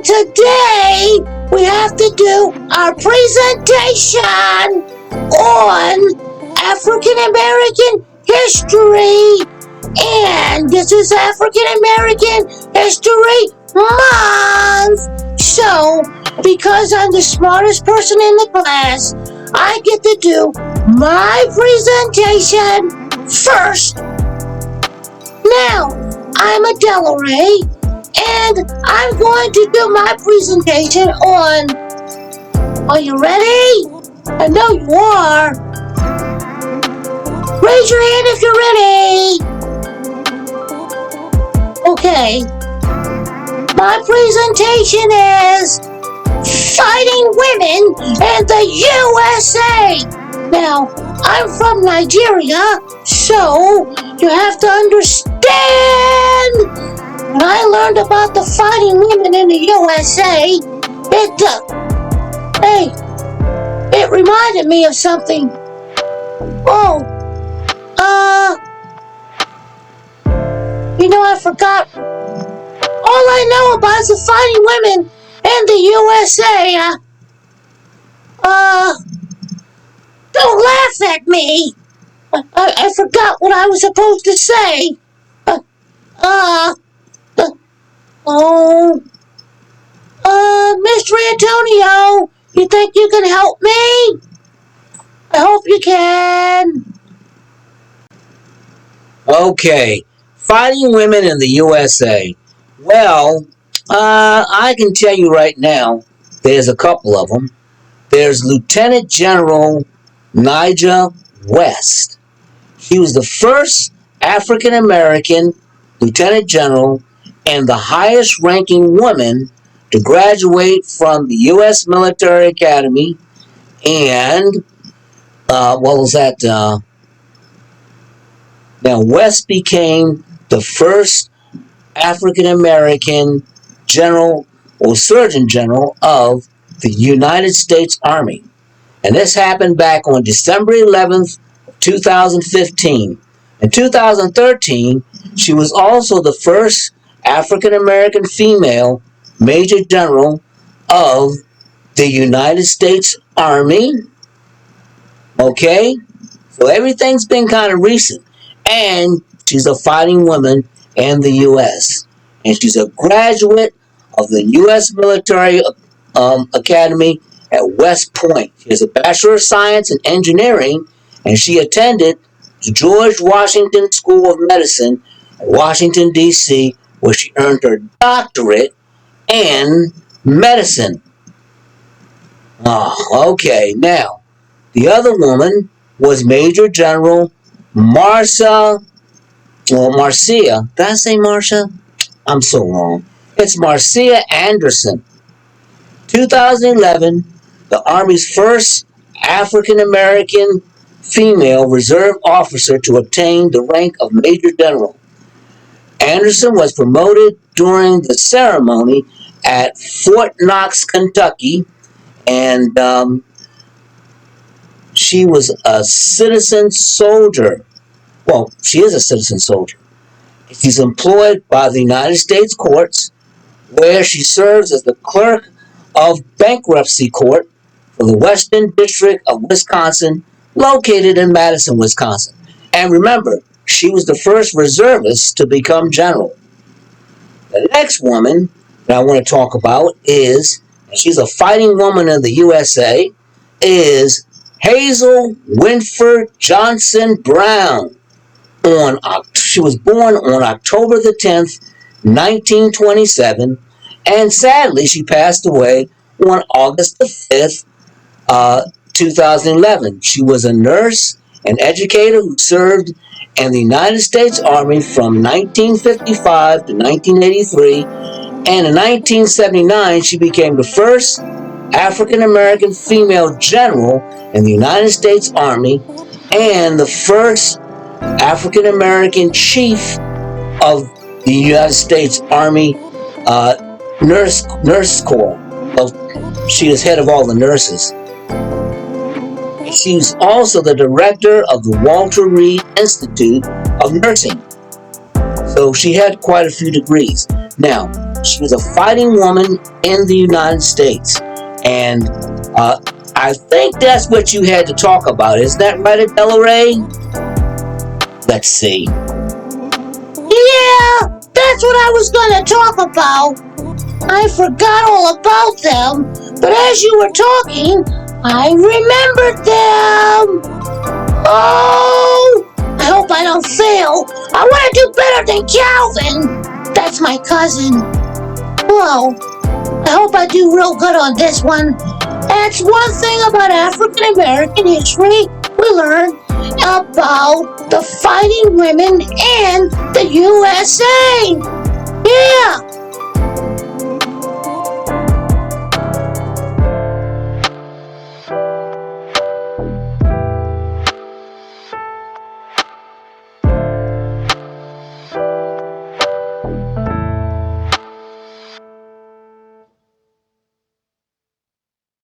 today we have to do our presentation on African American history. And this is African American History Month. So, because I'm the smartest person in the class, I get to do my presentation first. Now, I'm Adela Ray, and I'm going to do my presentation on... Are you ready? I know you are. Raise your hand if you're ready. Okay. My presentation is Fighting Women in the USA. Now, I'm from Nigeria, so you have to understand. When I learned about the fighting women in the USA, it reminded me of something. I forgot. All I know about is the fighting women in the USA. Don't laugh at me. I forgot what I was supposed to say. Mr. Antonio, you think you can help me? I hope you can. Okay, fighting women in the USA. Well, I can tell you right now, there's a couple of them. There's Lieutenant General Nigel West. She was the first African American Lieutenant General and the highest ranking woman to graduate from the U.S. Military Academy. And, now West became the first African American general or Surgeon General of the United States Army. And this happened back on December 11th, 2015. In 2013, she was also the first African American female Major General of the United States Army. Okay? So everything's been kind of recent. And she's a fighting woman in the U.S. And she's a graduate of the U.S. Military Academy at West Point. She has a Bachelor of Science in Engineering, and she attended the George Washington School of Medicine at Washington, D.C., where she earned her doctorate in medicine. Okay. Now, the other woman was Major General Marcia. Did I say Marcia? I'm so wrong. It's Marcia Anderson. 2011, the Army's first African American female reserve officer to obtain the rank of Major General. Anderson was promoted during the ceremony at Fort Knox, Kentucky, and she was a citizen soldier. Well, she is a citizen soldier. She's employed by the United States courts, where she serves as the clerk of bankruptcy court for the Western District of Wisconsin, located in Madison, Wisconsin. And remember, she was the first reservist to become general. The next woman that I want to talk about is, she's a fighting woman in the USA, is Hazel Winford Johnson Brown. She was born on October the 10th, 1927, and sadly she passed away on August the 5th, 2011. She was a nurse and educator who served in the United States Army from 1955 to 1983, and in 1979 she became the first African American female general in the United States Army and the first African American chief of the United States Army nurse corps. She is head of all the nurses. She's also the director of the Walter Reed Institute of Nursing. So she had quite a few degrees. Now, She was a fighting woman in the United States. And I think that's what you had to talk about. Isn't that right, Adela Ray? Let's see. Yeah, that's what I was going to talk about. I forgot all about them, but as you were talking, I remembered them. Oh, I hope I don't fail. I want to do better than Calvin. That's my cousin. Well, I hope I do real good on this one. That's one thing about African American history. We learn about the fighting women and the USA. Yeah,